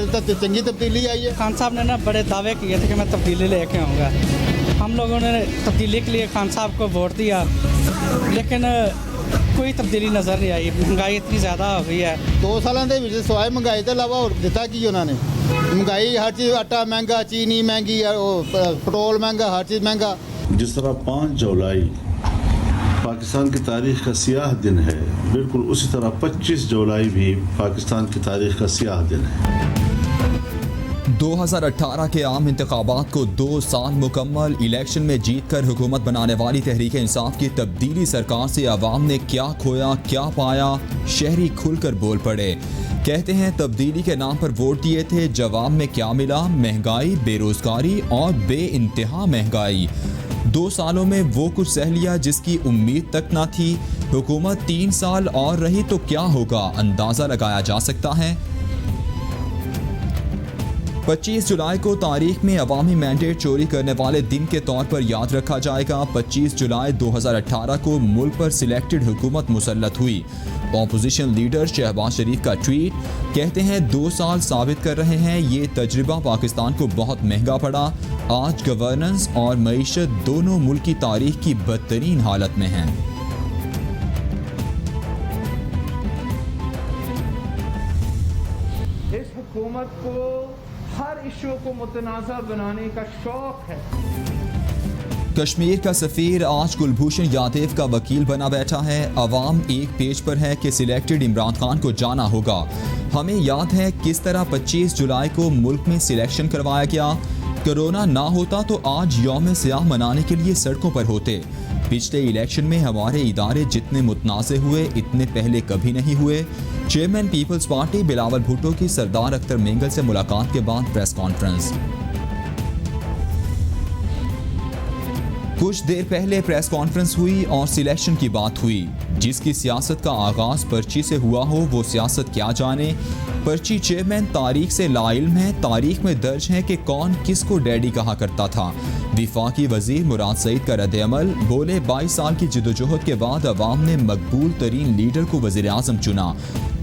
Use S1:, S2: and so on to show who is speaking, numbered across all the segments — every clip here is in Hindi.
S1: तो चंगी तब्दीली आई है।
S2: खान साहब ने ना बड़े दावे किए थे कि मैं तब्दीली लेके आऊँगा। हम लोगों ने तब्दीली के लिए खान साहब को वोट दिया, लेकिन कोई तब्दीली नज़र नहीं आई। महंगाई इतनी ज़्यादा हो गई है।
S1: 2 सालों के विच सिवाय महंगाई के अलावा और दिता की उन्होंने? महंगाई हर चीज़, आटा महंगा, चीनी महंगी, पेट्रोल महंगा, हर चीज़ महंगा।
S3: जिस तरह 5 जुलाई पाकिस्तान की तारीख़ का सियाह दिन है, बिल्कुल उसी तरह 25 जुलाई भी पाकिस्तान की तारीख़ का सियाह दिन है।
S4: 2018 के आम इंतखाबात को 2 साल मुकम्मल। इलेक्शन में जीत कर हुकूमत बनाने वाली तहरीक इंसाफ की तब्दीली सरकार से अवाम ने क्या खोया क्या पाया, शहरी खुलकर बोल पड़े। कहते हैं तब्दीली के नाम पर वोट दिए थे, जवाब में क्या मिला? महंगाई, बेरोजगारी और बेइंतहा महंगाई। 2 सालों में वो कुछ सह लिया जिसकी उम्मीद तक ना थी। हुकूमत 3 साल और रही तो क्या होगा, अंदाज़ा लगाया जा सकता है। 25 जुलाई को तारीख में अवामी मैंडेट चोरी करने वाले दिन के तौर पर याद रखा जाएगा। 25 जुलाई 2018 को मुल्क पर सिलेक्टेड हुकूमत मुसल्लत हुई। ऑपोजिशन लीडर शहबाज शरीफ का ट्वीट, कहते हैं 2 साल साबित कर रहे हैं ये तजर्बा पाकिस्तान को बहुत महंगा पड़ा। आज गवर्नेंस और मईशत दोनों मुल्क की तारीख की बदतरीन हालत में हैं।
S5: इस हुकूमत को हर इशू को मुतनाज़ा बनाने का शौक है।
S4: कश्मीर का सफीर आज कुलभूषण यादव का वकील बना बैठा है। अवाम एक पेज पर है कि सिलेक्टेड इमरान खान को जाना होगा। हमें याद है किस तरह 25 जुलाई को मुल्क में सिलेक्शन करवाया गया। कोरोना ना होता तो आज यौम सियाह मनाने के लिए सड़कों पर होते। पिछले इलेक्शन में हमारे इदारे जितने मुतनाज़े हुए इतने पहले कभी नहीं हुए। Chairman Peoples Party Bilawal Bhutto की सरदार अख्तर मेंगल से मुलाकात के बाद प्रेस कॉन्फ्रेंस। कुछ देर पहले प्रेस कॉन्फ्रेंस हुई और सिलेक्शन की बात हुई। जिसकी सियासत का आगाज पर्ची से हुआ हो वो सियासत क्या जाने। पर्ची चेयरमैन तारीख से लाइल्म है। तारीख में दर्ज है कि कौन किसको डैडी कहा करता था। विफाकी वजीर मुराद सईद का रद्द-ए-अमल, बोले 22 साल की जिद्दोजहद के बाद अवाम ने मकबूल तरीन लीडर को वज़ीर आज़म चुना।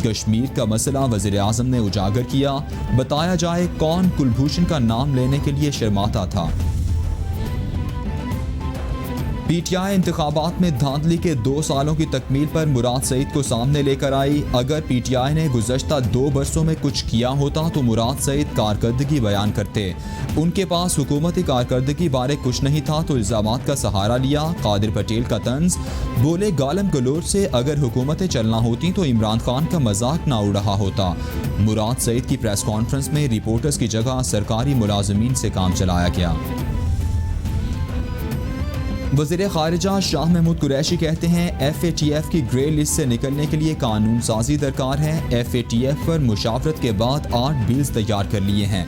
S4: कश्मीर का मसला वज़ीर आज़म ने उजागर किया। बताया जाए कौन कुलभूषण का नाम लेने के लिए शर्माता था। पीटीआई इंतखाबात में धांधली के 2 सालों की तकमील पर मुराद सईद को सामने लेकर आई। अगर पीटीआई ने गुज़श्ता 2 बरसों में कुछ किया होता तो मुराद सईद कारकर्दगी बयान करते। उनके पास हुकूमती कारकर्दगी बारे कुछ नहीं था तो इल्ज़ामात का सहारा लिया। कादिर पटेल का तंज, बोले गालम गलोच से अगर हुकूमतें चलना होती तो इमरान खान का मजाक ना उड़ रहा होता। मुराद सईद की प्रेस कॉन्फ्रेंस में रिपोर्टर्स की जगह सरकारी मुलाजमीन से काम चलाया गया। वज़ीर ख़ारिजा शाह महमूद कुरैशी कहते हैं FATF की ग्रे लिस्ट से निकलने के लिए कानून साजी दरकार है। FATF पर मुशावरत के बाद 8 बिल्स तैयार कर लिए हैं।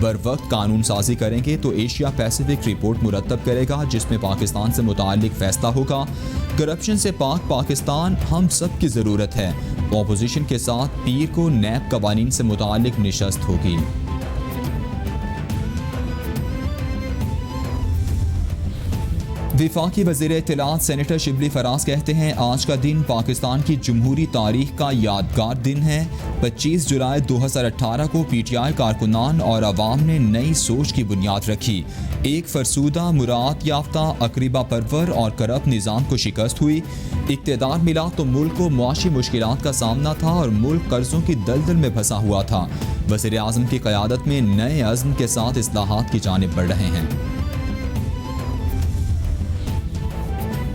S4: बर वक्त कानून साजी करेंगे तो एशिया पैसिफिक रिपोर्ट मुरतब करेगा जिसमें पाकिस्तान से मुताल्लिक फैसला होगा। करप्शन से पाक पाकिस्तान हम सब की ज़रूरत है। ऑपोजिशन के साथ पीर को नैब कवानीन से मुताल्लिक निशस्त होगी। विफाकी वज़ीर इत्तलात सेनेटर शिबली फराज कहते हैं आज का दिन पाकिस्तान की जमहूरी तारीख का यादगार दिन है। 25 जुलाई 2018 को पीटीआई कारकुनान और अवाम ने नई सोच की बुनियाद रखी। एक फरसूदा, मुराद याफ्ता, अकरीबा परवर और करप्ट निज़ाम को शिकस्त हुई। इक़्तिदार मिला तो मुल्क को मुआशी मुश्किलात का सामना था और मुल्क कर्जों की दलदल में फंसा हुआ था। वज़ीर आज़म की क़यादत में नए अज़्म के साथ इस्लाहात की जानिब बढ़ रहे हैं।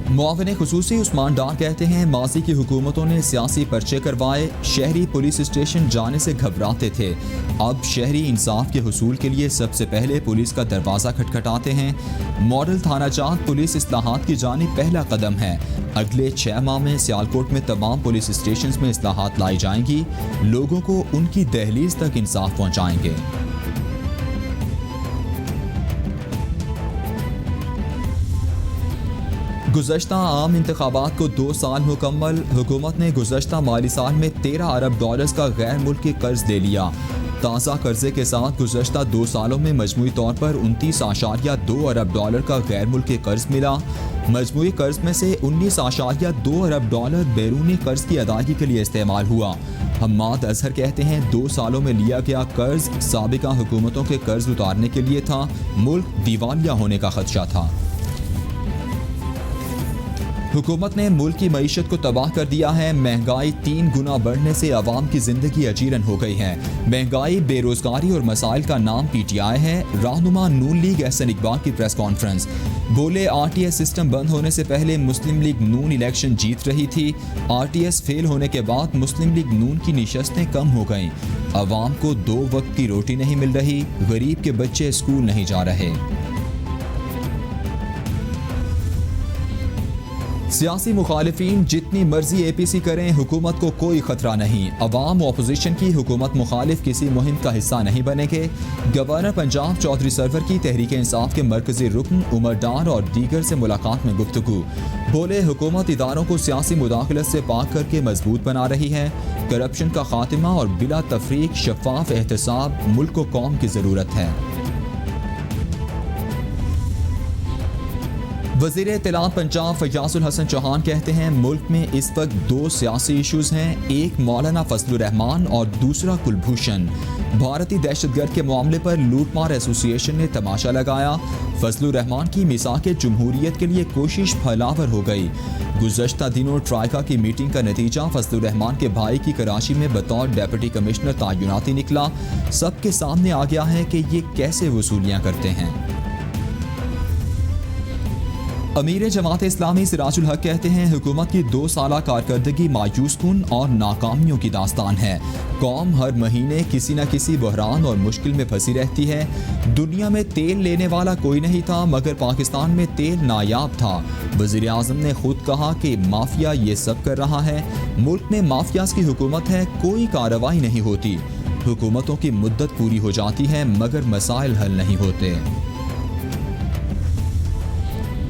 S4: मुआविन खुसूसी उस्मान डार कहते हैं माजी की हुकूमतों ने सियासी पर्चे करवाए। शहरी पुलिस स्टेशन जाने से घबराते थे। अब शहरी इंसाफ के हुसूल के लिए सबसे पहले पुलिस का दरवाज़ा खटखटाते हैं। मॉडल थाना जात पुलिस इस्लाहात की जानिब पहला कदम है। अगले 6 माह में सियालकोट में तमाम पुलिस स्टेशन में इस्लाहात लाई जाएंगी। लोगों को उनकी दहलीज तक इंसाफ पहुँचाएंगे। गुज़श्ता आम इंतखाबात को 2 साल मुकम्मल। हुकूमत ने गुज़श्ता माली साल में $13 अरब का गैर मुल्की कर्ज ले लिया। ताज़ा कर्जे के साथ गुज़श्ता 2 सालों में मजमूई तौर पर 29.2 अरब डॉलर का गैर मुल्की कर्ज मिला। मजमूई कर्ज में से 19.2 अरब डॉलर बैरूनी कर्ज की अदायगी के लिए इस्तेमाल हुआ। हम्माद अजहर कहते हैं 2 सालों में लिया गया कर्ज साबिका हुकूमतों के कर्ज उतारने के लिए था, मुल्क दिवालिया होने का खदशा था। हुकूमत ने मुल्क की मईशत को तबाह कर दिया है। महंगाई 3 गुना बढ़ने से आवाम की जिंदगी अजीरन हो गई है। महंगाई, बेरोजगारी और मसाइल का नाम PTI है। रहनुमा नून लीग एहसन इकबाल की प्रेस कॉन्फ्रेंस, बोले RTS सिस्टम बंद होने से पहले मुस्लिम लीग नून इलेक्शन जीत रही थी। RTS फेल होने के बाद मुस्लिम लीग नून की निशस्तें कम हो गईं। आवाम को 2 वक्त की रोटी नहीं मिल रही, गरीब के बच्चे स्कूल नहीं जा रहे। सियासी मुखालिफिन जितनी मर्जी APC करें, हुकूमत को कोई खतरा नहीं। अवाम ऑपोजिशन की हुकूमत मुखालिफ किसी मुहिम का हिस्सा नहीं बनेंगे। गवर्नर पंजाब चौधरी सरवर की तहरीक इंसाफ के मरकजी रुकन उमर डार और दीगर से मुलाकात में गुफ्तगू, बोले हुकूमत इदारों को सियासी मुदाखलत से पाक करके मजबूत बना रही है। करप्शन का खात्मा और बिला तफरीक शफाफ एहतसाब मुल्क को कौम की ज़रूरत है। वज़ीर इत्तलात पंजाब फयाजुल हसन चौहान कहते हैं मुल्क में इस वक्त 2 सियासी इशूज़ हैं, एक मौलाना फजलुर रहमान और दूसरा कुलभूषण। भारतीय दहशतगर्द के मामले पर लूटमार एसोसिएशन ने तमाशा लगाया। फजलुर रहमान की मिसाक जमहूरियत के लिए कोशिश फैलावर हो गई। गुज़श्ता दिनों ट्राइका की मीटिंग का नतीजा फजलुर रहमान के भाई की कराची में बतौर डेप्यूटी कमिश्नर तैनाती निकला। सबके सामने आ गया है कि ये कैसे वसूलियाँ करते हैं। अमीर जमात इस्लामी सिराजुल हक कहते हैं हुकूमत की 2 साला कारकर्दगी मायूस कुन और नाकामियों की दास्तान है। कौम हर महीने किसी न किसी बहरान और मुश्किल में फंसी रहती है। दुनिया में तेल लेने वाला कोई नहीं था मगर पाकिस्तान में तेल नायाब था। वज़ीर आज़म ने खुद कहा कि माफिया ये सब कर रहा है। मुल्क में माफियाज की हुकूमत है, कोई कार्रवाई नहीं होती। हुकूमतों की मुद्दत पूरी हो जाती है मगर मसाइल हल नहीं होते।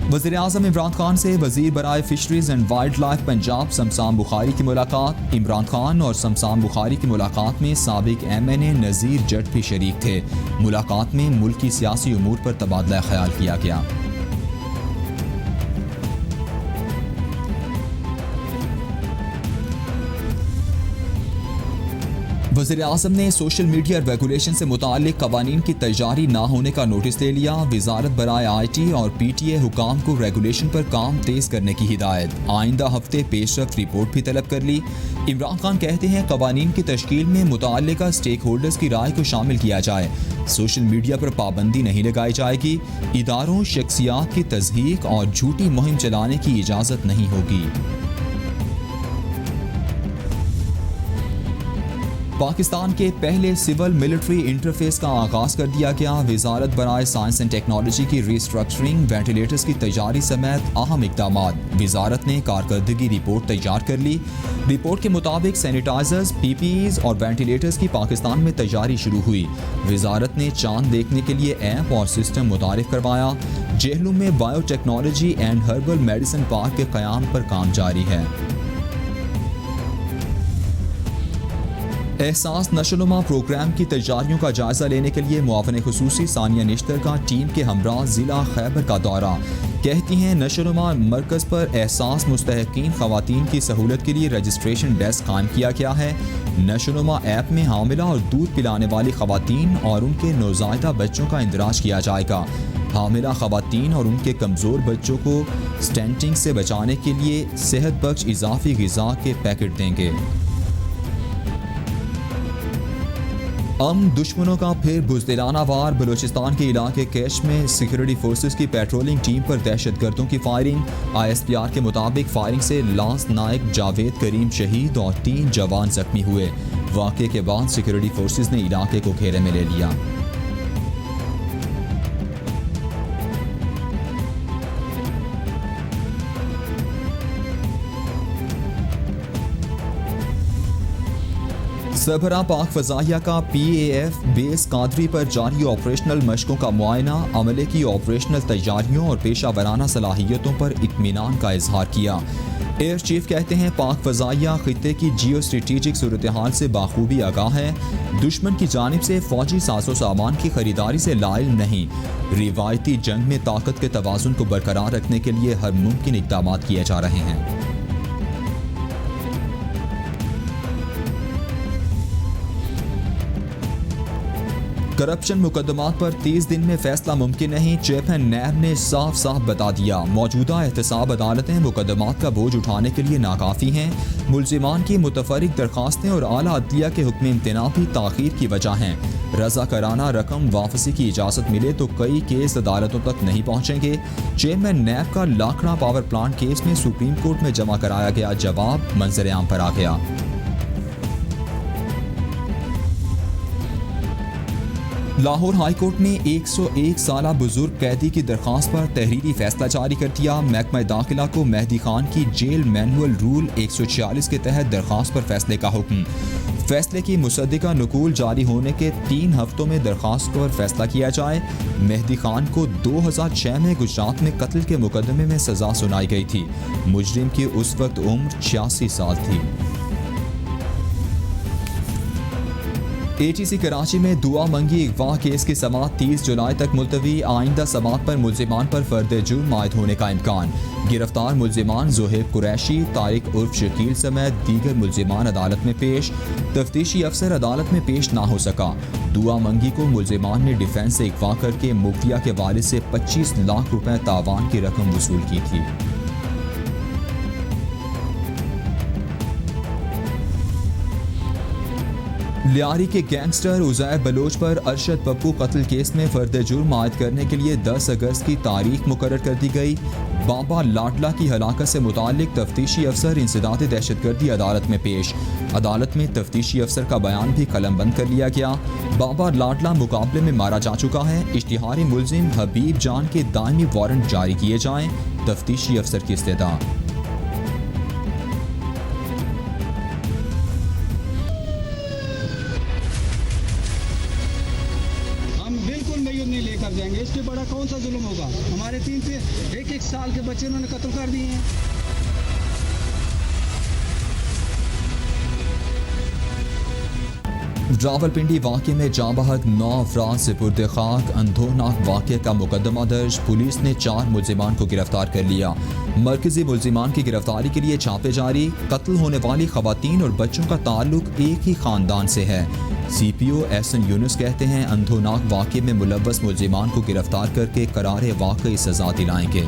S4: वज़ीर आज़म इमरान खान से वज़ीर बराए fisheries and wildlife Punjab Shamshan Bukhari की मुलाकात। इमरान खान और शमशान बुखारी की मुलाकात में साबिक MNA नज़ीर जट भी शरीक थे। मुलाकात में मुल्क की सियासी उमूर पर तबादला ख्याल किया गया। वज़ीर आज़म ने सोशल मीडिया रेगुलेशन से मुताल्लिक कवानीन की तैयारी ना होने का नोटिस ले लिया। वजारत बराए IT और PTA हुकाम को रेगुलेशन पर काम तेज करने की हिदायत। आइंदा हफ्ते पेशरफ रिपोर्ट भी तलब कर ली। इमरान खान कहते हैं कवानीन की तश्कील में मुताल्लिका स्टेक होल्डर्स की राय को शामिल किया जाए। सोशल मीडिया पर पाबंदी नहीं लगाई जाएगी। इदारों, शख्सियात की तज़हीक और झूठी मुहिम चलाने की इजाज़त नहीं होगी। पाकिस्तान के पहले सिविल मिलिट्री इंटरफेस का आगाज कर दिया गया। वजारत बराए साइंस एंड टेक्नोलॉजी की रिस्ट्रक्चरिंग, वेंटिलेटर्स की तैयारी समेत अहम इकदाम। वजारत ने कारकर्दगी रिपोर्ट तैयार कर ली। रिपोर्ट के मुताबिक सैनिटाइजर्स, PPEs और वेंटिलेटर्स की पाकिस्तान में तैयारी शुरू हुई। वजारत ने चांद देखने के लिए ऐप और सिस्टम मुतारिफ करवाया। जेहलुम में biotechnology and herbal medicine park के क़याम पर काम जारी है। एहसास नशोनुमा प्रोग्राम की तैयारियों का जायजा लेने के लिए मुआविन खुसूसी सानिया निश्तर का टीम के हमरा जिला खैबर का दौरा। कहती हैं नशोनुमा मरकज़ पर एहसास मुस्तहकीन ख़वातीन की सहूलत के लिए रजिस्ट्रेशन डेस्क कायम किया गया है। नशोनुमा ऐप में हामिला और दूध पिलाने वाली ख़वातीन और उनके नौज़ायदा बच्चों का इंदराज किया जाएगा। हामिला ख़वातीन और उनके कमज़ोर बच्चों को स्टेंटिंग से बचाने के लिए सेहत बख्श इजाफी ग़िज़ा के पैकेट देंगे। दुश्मनों का फिर बुज़दिलाना वार। बलूचिस्तान के इलाके कैश में सिक्योरिटी फोर्सेस की पेट्रोलिंग टीम पर दहशतगर्दों की फायरिंग। ISPR के मुताबिक फायरिंग से लांस नायक जावेद करीम शहीद और 3 जवान जख्मी हुए। वाक़े के बाद सिक्योरिटी फोर्सेस ने इलाके को घेरे में ले लिया। सरबराह पाक फ़ज़ाइया का PAF बेस कादरी पर जारी ऑपरेशनल मशकों का मुआयना, अमले की ऑपरेशनल तैयारियों और पेशा वराना सलाहियतों पर इत्मीनान का इजहार किया। एयर चीफ कहते हैं पाक फ़ज़ाइया खित्ते की जियो स्ट्रेटेजिक सूरत हाल से बाखूबी आगाह है, दुश्मन की जानिब से फ़ौजी साजो सामान की खरीदारी से लाइल नहीं, रिवायती जंग में ताकत के तवाज़ुन को बरकरार रखने के लिए हर मुमकिन इक़दाम किए जा रहे हैं। करप्शन मुकदमात पर 30 दिन में फैसला मुमकिन नहीं, चेयरमैन नैब ने साफ साफ बता दिया। मौजूदा एहतसाब अदालतें मुकदमात का बोझ उठाने के लिए नाकाफ़ी हैं। मुल्जिमान की मुतफरिक दरखास्तें और आला अदलिया के हुक्म इम्तना भी ताख़ीर की वजह हैं। रजा कराना रकम वापसी की इजाज़त मिले तो कई केस अदालतों तक नहीं पहुँचेंगे। चेयरमैन नैब का लाखड़ा पावर प्लांट केस में सुप्रीम कोर्ट में जमा कराया गया जवाब मंजर आम पर आ गया। लाहौर हाई कोर्ट ने 101 साला बुजुर्ग कैदी की दरख्वास्त पर तहरीरी फैसला जारी कर दिया। महकमा दाखिला को मेहदी खान की जेल मैनुअल रूल 146 के तहत दरख्वास्त पर फैसले का हुक्म। फैसले की मुसद्दिका नकूल जारी होने के 3 हफ्तों में दरख्वास्त पर फैसला किया जाए। मेहदी खान को 2006 में गुजरात में कत्ल के मुकदमे में सजा सुनाई गई थी। मुजरिम की उस वक्त उम्र 86 साल थी। ATC कराची में दुआ मंगी अगवा केस की समाअत 30 जुलाई तक मुलतवी। आइंदा समाअत पर मुल्जिमान पर फर्द जुर्म आयद होने का इम्कान। गिरफ्तार मुल्जिमान जोहेब कुरैशी, तारिक उर्फ शकील समेत दीगर मुल्जिमान अदालत में पेश। तफ्तीशी अफसर अदालत में पेश ना हो सका। दुआ मंगी को मुल्जिमान ने डिफेंस से अगवा करके मुफ्तिया के वालिद से 25 लाख रुपए तावान की रकम वसूल की थी। लियारी के गैंगस्टर उज़ैर बलोच पर अरशद पप्पू कत्ल केस में फर्द जुर्म आयद करने के लिए 10 अगस्त की तारीख मुकर्रर कर दी गई। बाबा लाडला की हलाकत से मुताल्लिक तफ्तीशी अफसर इंसदाद दहशतगर्दी अदालत में पेश। अदालत में तफ्तीशी अफसर का बयान भी कलमबंद कर लिया गया। बाबा लाडला मुकाबले में मारा जा चुका है। इश्तिहारी मुल्जिम हबीब जान के दायमी वारंट जारी किए जाएं। तफ्तीशी अफसर की इस्तदा।
S6: कर जाएंगे, इससे बड़ा कौन सा जुल्म होगा। हमारे 3 से 1-1 साल के बच्चे उन्होंने कत्ल कर दिए हैं।
S4: रावलपिंडी वाक़े में जांबहक 9 अफराद सुपुर्द खाक। अंधोनाक वाक़े का मुकदमा दर्ज। पुलिस ने 4 मुल्जिमान को गिरफ्तार कर लिया। मरकजी मुल्जिमान की गिरफ्तारी के लिए छापे जारी। कत्ल होने वाली खवातीन और बच्चों का ताल्लुक एक ही खानदान से है। CPO एहसन यूनुस कहते हैं अंधोनाक वाक़े में मुलव्वस मुल्जिमान को गिरफ्तार करके करारे वाक़ई सजा दिलाएंगे।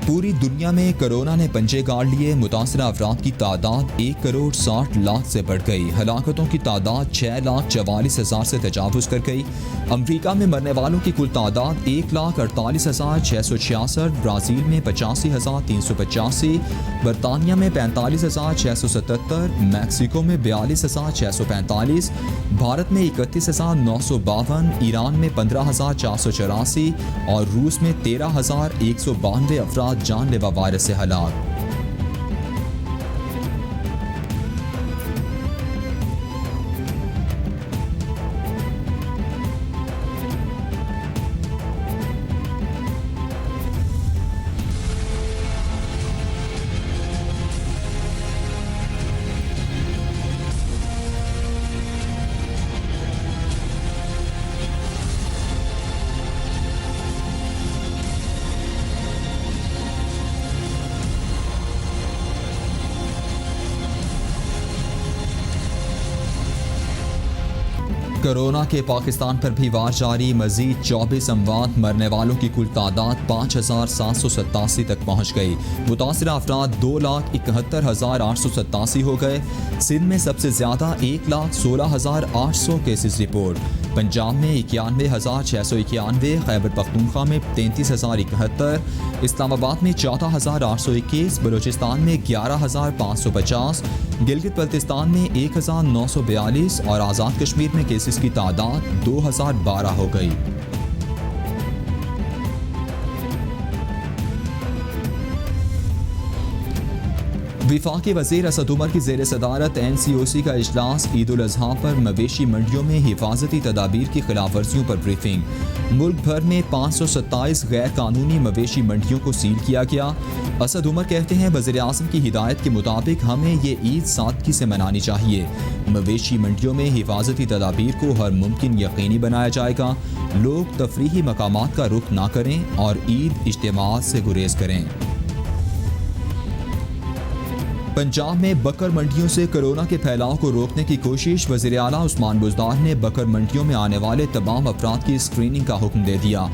S4: पूरी दुनिया में कोरोना ने पंजे गाड़ लिए। मुतासरा अफराद की तादाद 1 करोड़ 60 लाख से बढ़ गई। हलाकतों की तादाद 6,44,000 से तजावुज कर गई। अमरीका में मरने वालों की कुल तादाद 1,48,666। ब्राज़ील में 85,385। बरतानिया में 45,677। मैक्सिको में 42,645। भारत में 31,952। ईरान में 15,484 और रूस में 13,192 अफराद जानलेवा वायरस से हलाक। कोरोना के पाकिस्तान पर भी वार जारी। मजीद 24 अमवात। मरने वालों की कुल तादाद 5,787 तक पहुँच गई। मुतासरा अफराद 2,71,887 हो गए। सिंध में सबसे ज़्यादा 1,16,800 केसेस रिपोर्ट। पंजाब में 91,691। खैबर पख्तूनख्वा में 33,071। इस्लामाबाद में 14,821। बलूचिस्तान में 11,550। गिलगित बल्तिस्तान में 1,942 और आज़ाद कश्मीर में केसेस की तादाद 2,012 हो गई। वफाकी वज़ीर असद उमर की ज़ेर सदारत NCOC का इजलास ईद उल अज़हा पर मवेशी मंडियों में हिफाजती तदाबीर की खिलाफ वर्जियों पर ब्रीफिंग। मुल्क भर में 527 गैर कानूनी मवेशी मंडियों को सील किया गया। असद उमर कहते हैं वज़ीर आज़म की हिदायत के मुताबिक हमें ये ईद सादगी से मनानी चाहिए। मवेशी मंडियों में हिफाजती तदाबीर को हर मुमकिन यकीनी बनाया जाएगा। लोग तफरीही मकामात का रुख ना करें और ईद इज्तिमाअत से गुरेज करें। पंजाब में बकर मंडियों से कोरोना के फैलाव को रोकने की कोशिश। वज़ीर आला उस्मान बुज़दार ने बकर मंडियों में आने वाले तमाम अफराद की स्क्रीनिंग का हुक्म दे दिया।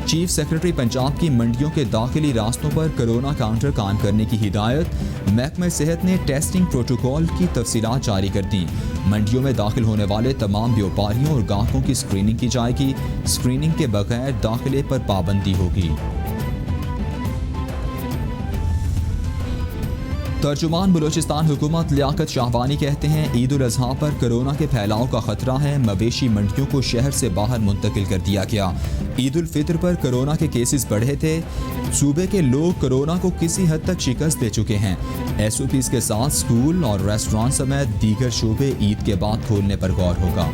S4: चीफ सेक्रेटरी पंजाब की मंडियों के दाखिली रास्तों पर कोरोना काउंटर कायम करने की हिदायत। महकमा सेहत ने टेस्टिंग प्रोटोकॉल की तफसीलात जारी कर दी। मंडियों में दाखिल होने वाले तमाम व्यापारियों और गाहकों की स्क्रीनिंग की जाएगी। स्क्रीनिंग के बगैर दाखिले पर पाबंदी होगी। तर्जुमान बलोचिस्तान हुकूमत लियाकत शाहबानी कहते हैं ईद उल अज़हा पर कोरोना के फैलाव का खतरा है। मवेशी मंडियों को शहर से बाहर मुंतकिल कर दिया गया। ईद उल फितर पर कोरोना के केसेस बढ़े थे। सूबे के लोग कोरोना को किसी हद तक शिकस्त दे चुके हैं। SOPs के साथ स्कूल और रेस्टोरेंट समेत दीगर शोबे ईद के बाद खोलने पर गौर होगा।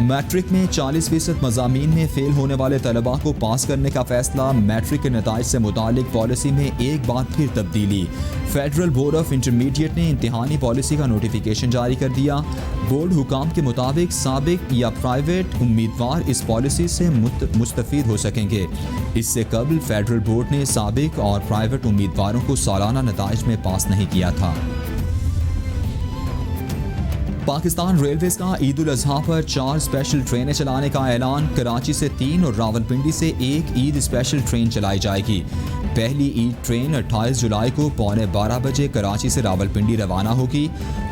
S4: मैट्रिक में 40% मज़ामीन में फेल होने वाले तलबा को पास करने का फैसला। मैट्रिक के नताइज से मुतालिक पॉलिसी में एक बार फिर तब्दीली। फेडरल बोर्ड ऑफ इंटरमीडिएट ने इम्तिहानी पॉलिसी का नोटिफिकेशन जारी कर दिया। बोर्ड हुकाम के मुताबिक साबिक या प्राइवेट उम्मीदवार इस पॉलिसी से मुस्तफ़ीद हो सकेंगे। इससे कबल फेडरल बोर्ड ने साबिक और प्राइवेट उम्मीदवारों को सालाना नताइज में पास नहीं किया था। पाकिस्तान रेलवेज का ईद उल अज़हा पर 4 स्पेशल ट्रेनें चलाने का ऐलान। कराची से 3 और रावलपिंडी से 1 ईद स्पेशल ट्रेन चलाई जाएगी। पहली ईद ट्रेन 28 जुलाई को 11:15 बजे कराची से रावलपिंडी रवाना होगी।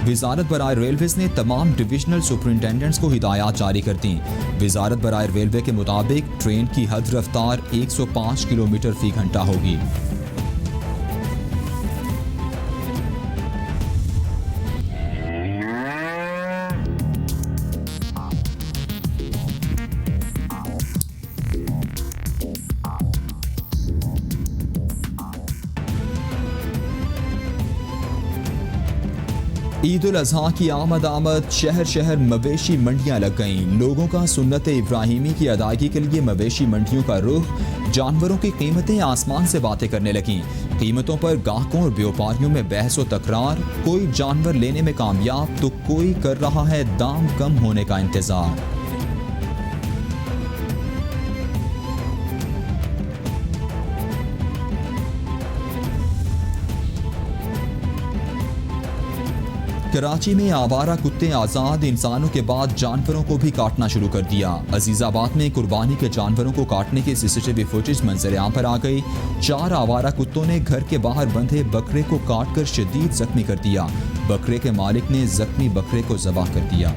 S4: वजारत बराए रेलवेज ने तमाम डिविजनल सुपरिटेंडेंट्स को हिदायत जारी कर दी। वजारत बराए रेलवे के मुताबिक ट्रेन की हद रफ्तार 105 किलोमीटर फी घंटा होगी। ईद उल अज़हा की आमद शहर शहर मवेशी मंडियां लग गईं। लोगों का सुन्नत इब्राहिमी की अदायगी के लिए मवेशी मंडियों का रुख। जानवरों की कीमतें आसमान से बातें करने लगीं। कीमतों पर गाहकों और व्यापारियों में बहस व तकरार। कोई जानवर लेने में कामयाब तो कोई कर रहा है दाम कम होने का इंतजार। कराची में आवारा कुत्ते आज़ाद। इंसानों के बाद जानवरों को भी काटना शुरू कर दिया। अजीज़ाबाद में कुर्बानी के जानवरों को काटने की CCTV फुटेज मंजर आम पर आ गई। 4 आवारा कुत्तों ने घर के बाहर बंधे बकरे को काटकर शदीद जख्मी कर दिया। बकरे के मालिक ने जख्मी बकरे को ज़बाह कर दिया।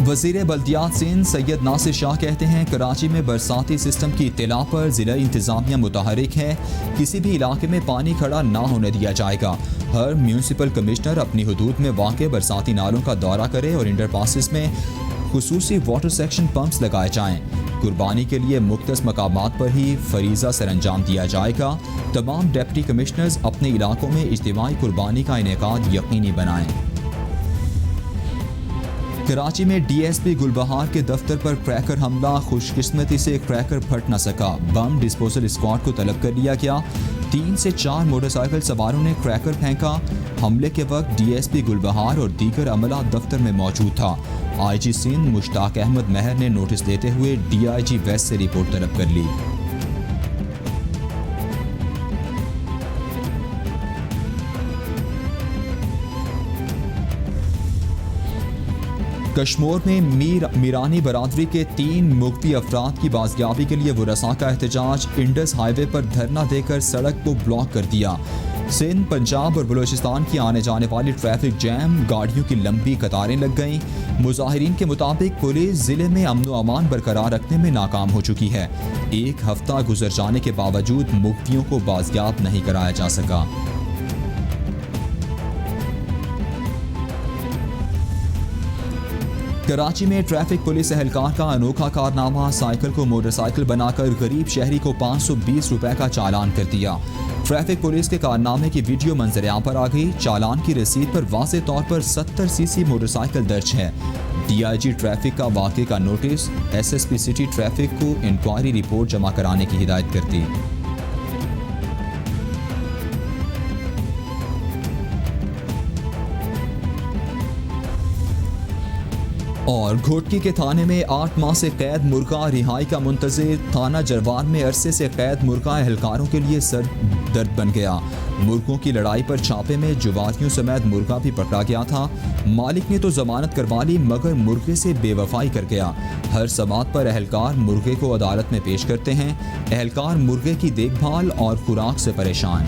S4: वज़ीर बल्दियात सिंध सैयद नासिर शाह कहते हैं कराची में बरसाती सिस्टम की इत्तला पर ज़िला इंतज़ामिया मुतहरिक है। किसी भी इलाके में पानी खड़ा ना होने दिया जाएगा। हर म्यूनसिपल कमिश्नर अपनी हदूद में वाक़ बरसाती नालों का दौरा करे और इंडरपासिस में खुसूसी वाटर सेक्शन पंप्स लगाए जाएँ। कुर्बानी के लिए मुख्तस मकामात पर ही फरीज़ा सरअंजाम दिया जाएगा। तमाम डिप्टी कमिश्नर्स अपने इलाकों में इज्तिमाई कुर्बानी का इनेकाद यकीनी बनाएँ। कराची में DSP गुलबहार के दफ्तर पर क्रैकर हमला। खुशकिस्मती से क्रैकर फट न सका। बम डिस्पोजल स्क्वाड को तलब कर लिया गया। 3 से 4 मोटरसाइकिल सवारों ने क्रैकर फेंका। हमले के वक्त DSP गुलबहार और दीगर अमला दफ्तर में मौजूद था। IG सिंध मुश्ताक अहमद महर ने नोटिस देते हुए DIG वेस्ट से रिपोर्ट तलब कर ली। कश्मीर में मीरानी बरादरी के 3 मुख्तलिफ अफराद की बाजियाबी के लिए वरसा का एहतजाज। इंडस हाईवे पर धरना देकर सड़क को ब्लॉक कर दिया। सिंध, पंजाब और बलूचिस्तान की आने जाने वाली ट्रैफिक जैम, गाड़ियों की लंबी कतारें लग गईं। मुजाहिरीन के मुताबिक पुलिस जिले में अमन व अमान बरकरार रखने में नाकाम हो चुकी है। एक हफ्ता गुजर जाने के बावजूद मुफ्तियों को बाजियाब नहीं कराया जा सका। कराची में ट्रैफिक पुलिस एहलकार का अनोखा कारनामा, साइकिल को मोटरसाइकिल बनाकर गरीब शहरी को 520 रुपए का चालान कर दिया। ट्रैफिक पुलिस के कारनामे की वीडियो मंजर-ए-आम पर आ गई। चालान की रसीद पर वाज़ेह तौर पर 70 सीसी मोटरसाइकिल दर्ज है। DIG ट्रैफिक का वाक़े का नोटिस SSP सिटी ट्रैफिक को इंक्वायरी रिपोर्ट जमा कराने की हिदायत कर दी। और घोटकी के थाने में 8 माह से कैद मुर्गा रिहाई का मुंतज़िर। थाना जरवान में अरसे से कैद मुर्गा एहलकारों के लिए सर दर्द बन गया। मुर्गों की लड़ाई पर छापे में जुवारियों समेत मुर्गा भी पकड़ा गया था। मालिक ने तो जमानत करवा ली मगर मुर्गे से बेवफाई कर गया। हर समात पर एहलकार मुर्गे को अदालत में पेश करते हैं। एहलकार मुर्गे की देखभाल और खुराक से परेशान।